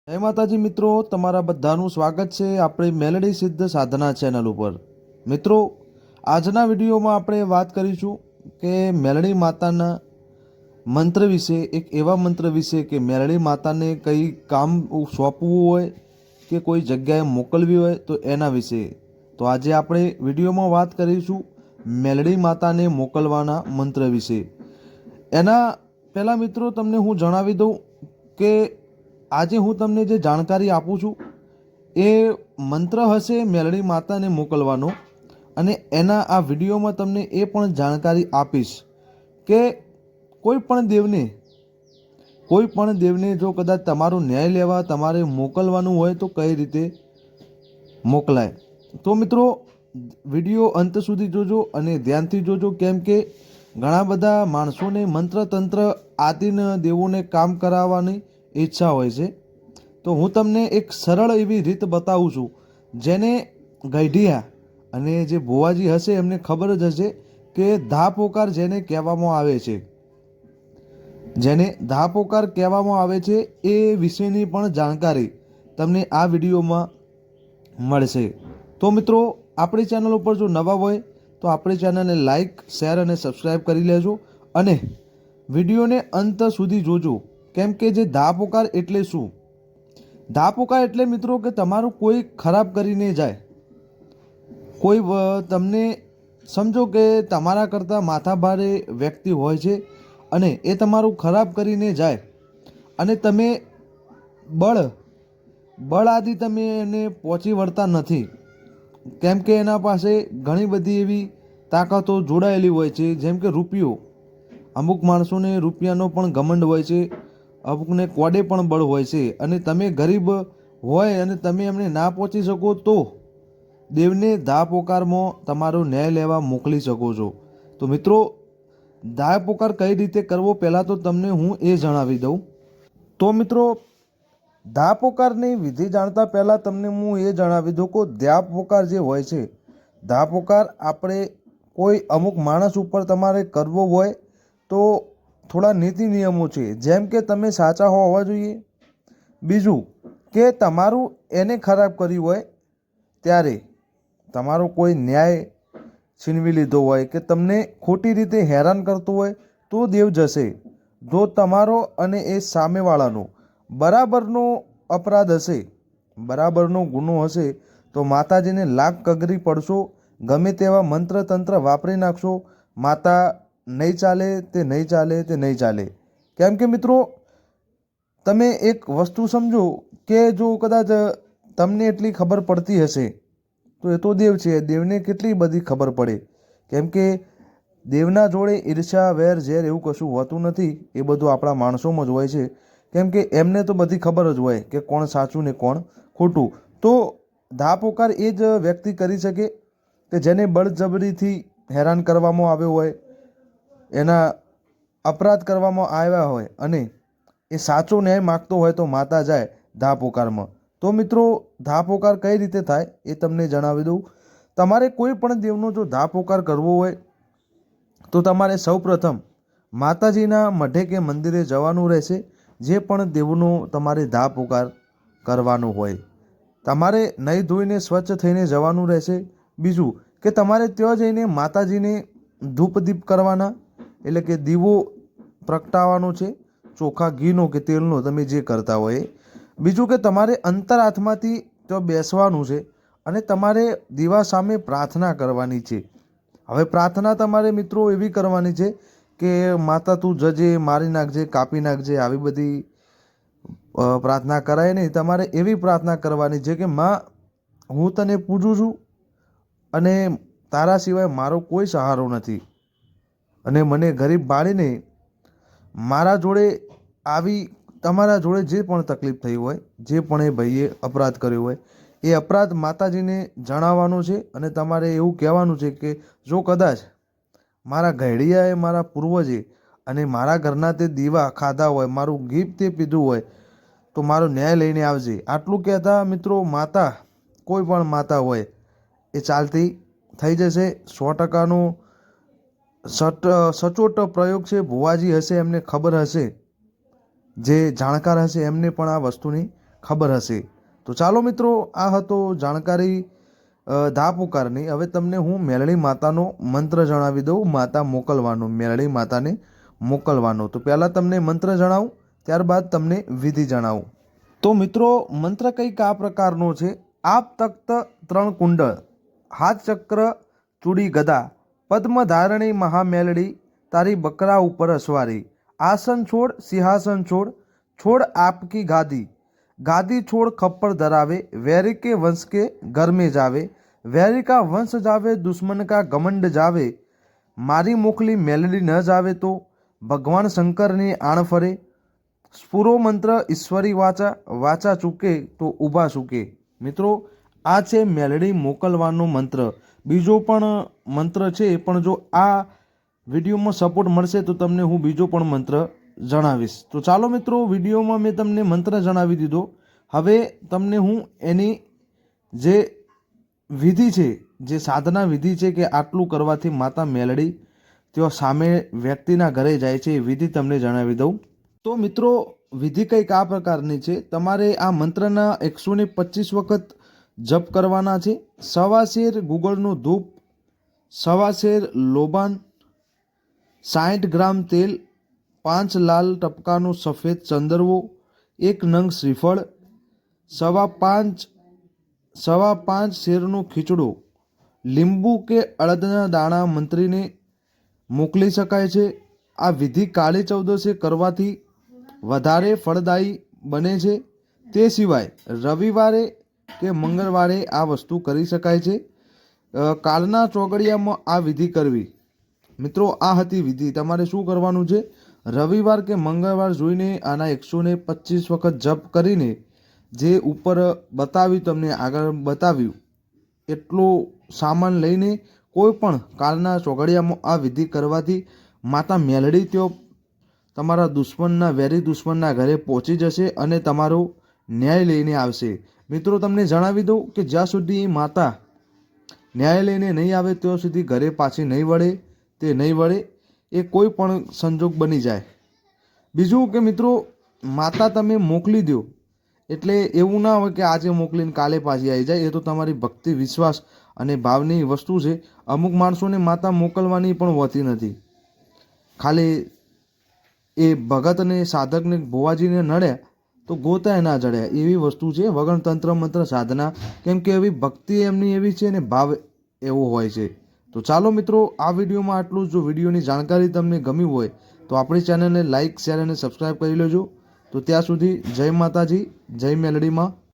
જય માતાજી મિત્રો, તમારા બધાનું સ્વાગત છે આપણી મેલડી સિદ્ધ સાધના ચેનલ ઉપર। મિત્રો, આજના વિડીયોમાં આપણે વાત કરીશું કે મેલડી માતાના મંત્ર વિશે, એક એવા મંત્ર વિશે કે મેલડી માતાને કંઈ કામ સોંપવું હોય કે કોઈ જગ્યાએ મોકલવી હોય તો એના વિશે। તો આજે આપણે વિડીયોમાં વાત કરીશું મેલડી માતાને મોકલવાના મંત્ર વિશે। એના પહેલાં મિત્રો તમને હું જણાવી દઉં કે આજે હું તમને જે જાણકારી આપું છું એ મંત્ર હશે મેલડી માતાને મોકલવાનો, અને એના આ વિડીયોમાં તમને એ પણ જાણકારી આપીશ કે કોઈ પણ દેવને જો કદાચ તમારો ન્યાય લેવા તમારે મોકલવાનું હોય તો કઈ રીતે મોકલાય। તો મિત્રો, વિડીયો અંત સુધી જોજો અને ધ્યાનથી જોજો, કેમ કે ઘણા બધા માણસોને મંત્ર તંત્ર આદિન દેવોને કામ કરાવવાની ઈચ્છા હોય છે। તો હું તમને એક સરળ એવી રીત બતાવું છું જેને ગઈઢિયા અને જે ભુવાજી હશે એમને ખબર જ હશે કે ધાપોકાર જેને કહેવામાં આવે છે, એ વિશેની પણ જાણકારી તમને આ વિડીયોમાં મળશે। તો મિત્રો, આપણી ચેનલ ઉપર જો નવા હોય તો આપણી ચેનલને લાઈક, શેર અને સબસ્ક્રાઈબ કરી લેજો અને વિડીયોને અંત સુધી જોજો, કેમ કે જે ધાપોકાર એટલે શું? ધાપોકાર એટલે મિત્રો કે તમારું કોઈ ખરાબ કરીને જાય, કોઈ તમને સમજો કે તમારા કરતાં માથાભારે વ્યક્તિ હોય છે અને એ તમારું ખરાબ કરીને જાય અને તમે બળ આદિ તમે એને પહોંચી વળતા નથી, કેમ કે એના પાસે ઘણી બધી એવી તાકાતો જોડાયેલી હોય છે, જેમ કે રૂપિયો। અમુક માણસોને રૂપિયાનો પણ ઘમંડ હોય છે, અમુકને કોડે પણ બળ હોય છે, અને તમે ગરીબ હોય અને તમે એમને ના પહોંચી શકો તો દેવને ધાપોકારમાં તમારો ન્યાય લેવા મોકલી શકો છો। તો મિત્રો, ધાપોકાર કઈ રીતે કરવો પહેલાં તો તમને હું એ જણાવી દઉં। તો મિત્રો, ધાપોકારની વિધિ જાણતા પહેલાં તમને હું એ જણાવી દઉં કે ધાપોકાર જે હોય છે, ધાપોકાર આપણે કોઈ અમુક માણસ ઉપર તમારે કરવો હોય તો થોડા નીતિ નિયમો છે, જેમ કે તમે સાચા હોવા જોઈએ, બીજું કે તમારું એને ખરાબ કર્યું હોય ત્યારે તમારો કોઈ ન્યાય છીનવી લીધો હોય કે તમને ખોટી રીતે હેરાન કરતો હોય તો દેવ જશે। જો તમારો અને એ સામેવાળાનો બરાબરનો અપરાધ હશે, બરાબરનો ગુનો હશે, તો માતાજીને લાખ કગરી પડશો, ગમે તેવા મંત્ર તંત્ર વાપરી નાખશો, માતા નહીં ચાલે તે નહીં ચાલે તે નહીં ચાલે। કેમ કે મિત્રો, તમે એક વસ્તુ સમજો કે જો કદાચ તમને એટલી ખબર પડતી હશે તો એ તો દેવ છે, દેવને કેટલી બધી ખબર પડે, કેમ કે દેવના જોડે ઈર્ષ્યા, વેર, ઝેર એવું કશું હોતું નથી, એ બધું આપણા માણસોમાં જ હોય છે, કેમ કે એમને તો બધી ખબર જ હોય કે કોણ સાચું ને કોણ ખોટું। તો ધાપોકાર એ જ વ્યક્તિ કરી શકે કે જેને બળજબરીથી હેરાન કરવામાં આવ્યો હોય, એના અપરાધ કરવામાં આવ્યા હોય અને એ સાચો ન્યાય માગતો હોય તો માતા જાય ધાપોકારમાં। તો મિત્રો, ધાપોકાર કઈ રીતે થાય એ તમને જણાવી દઉં। તમારે કોઈ પણ દેવનો જો ધાપોકાર કરવો હોય તો તમારે સૌપ્રથમ માતાજીના મઢે કે મંદિરે જવાનું રહેશે। જે પણ દેવનો તમારે ધાપોકાર કરવાનો હોય તમારે નહીં ધોઈને સ્વચ્છ થઈને જવાનું રહેશે। બીજું કે તમારે ત્યાં જઈને માતાજીને ધૂપદીપ કરવાના, એટલે કે દીવો પ્રગટાવવાનો છે, ચોખા ઘીનો કે તેલનો, તમે જે કરતા હોય એ। બીજું કે તમારે અંતરાત્માથી તો બેસવાનું છે અને તમારે દીવા સામે પ્રાર્થના કરવાની છે। હવે પ્રાર્થના તમારે મિત્રો એવી કરવાની છે કે માતા તું જજે, મારી નાખજે, કાપી નાખજે, આવી બધી પ્રાર્થના કરાય નહીં। તમારે એવી પ્રાર્થના કરવાની છે કે માં, હું તને પૂજું છું અને તારા સિવાય મારો કોઈ સહારો નથી, અને મને ગરીબ બાળીને મારા જોડે આવી તમારા જોડે જે પણ તકલીફ થઈ હોય, જે પણ એ ભાઈએ અપરાધ કર્યો હોય એ અપરાધ માતાજીને જણાવવાનો છે, અને તમારે એવું કહેવાનું છે કે જો કદાચ મારા ઘડિયાએ, મારા પૂર્વજે અને મારા ઘરના તે દીવા ખાધા હોય, મારું ઘી તે પીધું હોય તો મારો ન્યાય લઈને આવજે। આટલું કહેતા મિત્રો માતા, કોઈ પણ માતા હોય એ ચાલતી થઈ જશે। 100%નો સચોટ પ્રયોગ છે। ભુવાજી હશે, એમને ખબર હશે, જે જાણકાર હશે એમને પણ આ વસ્તુની ખબર હશે. તો ચાલો મિત્રો, આ હતો જાણકારી ધા પુકારની. હવે તમને હું મેલડી માતાનો મંત્ર જણાવી દઉં, માતા મોકલવાનો, મેલડી માતાને મોકલવાનો. તો પહેલાં તમને મંત્ર જણાવું, ત્યારબાદ તમને વિધિ જણાવું. તો મિત્રો, મંત્ર કંઈક આ પ્રકારનો છે. આપ તખ્ત 3 કુંડળ, હાથ ચક્ર ચૂડી ગદા, પદ્મ ધારણી મહામેલડી, તારી બકરા ઉપર અસવારી. આસન છોડ સિંહાસન છોડ, છોડ આપકી ગાદી, ગાદી છોડ ખપ્પર ધરાવે, वैरी के वंश के घर में जावे, वैरी का वंश जावे, दुश्मन का घमंड जावे, मारी मोकली मेलडी न जावे तो भगवान शंकरनी आण फरे. સ્ફુરો મંત્ર ઈશ્વરી વાચા, વાચા ચૂકે તો ઊભા ચૂકે. મિત્રો, આ છે મેલડી મોકલવાનો મંત્ર. બીજો પણ મંત્ર છે, પણ જો આ વિડીયોમાં સપોર્ટ મળશે તો તમને હું બીજો પણ મંત્ર જણાવીશ. તો ચાલો મિત્રો, વિડીયોમાં મેં તમને મંત્ર જણાવી દીધો. હવે તમને હું એની જે વિધિ છે, જે સાધના વિધિ છે કે આટલું કરવાથી માતા મેલડી તેઓ સામે વ્યક્તિના ઘરે જાય છે, એ વિધિ તમને જણાવી દઉં. તો મિત્રો, વિધિ કંઈક આ પ્રકારની છે. તમારે આ મંત્રના 125 વખત જપ કરવાના છે. 1.25 શેર ગુગળનું ધૂપ, 1.25 શેર લોબાન, 60 ગ્રામ તેલ, 5 લાલ ટપકાનો સફેદ ચંદરવો, 1 નંગ શ્રીફળ, 5.25 શેરનો ખીચડો, લીંબુ કે અડદના દાણા મંત્રીને મોકલી શકાય છે. આ વિધિ કાળી ચૌદસે કરવાથી વધારે ફળદાયી બને છે. તે સિવાય રવિવારે કે મંગળવારે આ વસ્તુ કરી શકાય છે. કાળના ચોગડિયામાં આ વિધિ કરવી. મિત્રો, આ હતી વિધિ. તમારે શું કરવાનું છે? રવિવાર કે મંગળવાર જોઈને આના 125 વખત જપ કરીને, જે ઉપર બતાવ્યું, તમને આગળ બતાવ્યું એટલો સામાન લઈને કોઈ પણ કાળના ચોઘડિયામાં આ વિધિ કરવાથી માતા મેલડી તેઓ તમારા દુશ્મનના, વેરી દુશ્મનના ઘરે પહોંચી જશે અને તમારો ન્યાય લઈને આવશે. મિત્રો, તમને જણાવી દઉં કે જ્યાં સુધી માતા ન્યાય લઈને નહીં આવે ત્યાં સુધી ઘરે પાછી નહીં વળે, તે નહીં વળે, એ કોઈ પણ સંજોગ બની જાય. બીજું કે મિત્રો, માતા તમે મોકલી દો એટલે એવું ના હોય કે આજે મોકલીને કાલે પાછી આવી જાય. એ તો તમારી ભક્તિ, વિશ્વાસ અને ભાવની વસ્તુ છે. અમુક માણસોને માતા મોકલવાની પણ હોતી નથી. ખાલી એ ભગતને, સાધકને, ભુવાજીને નડ્યા તો ગોતાય ના જડ્યા, એવી વસ્તુ છે વગર તંત્ર મંત્ર સાધના. કેમ કે એવી ભક્તિ એમની એવી છે ને ભાવ એવો હોય છે. તો ચાલો મિત્રો, આ વિડીયોમાં આટલું જ. જો વિડીયોની જાણકારી તમને ગમી હોય તો આપણી ચેનલને લાઇક, શેર અને સબસ્ક્રાઈબ કરી લેજો. તો ત્યાં સુધી જય માતાજી, જય મેલડીમાં.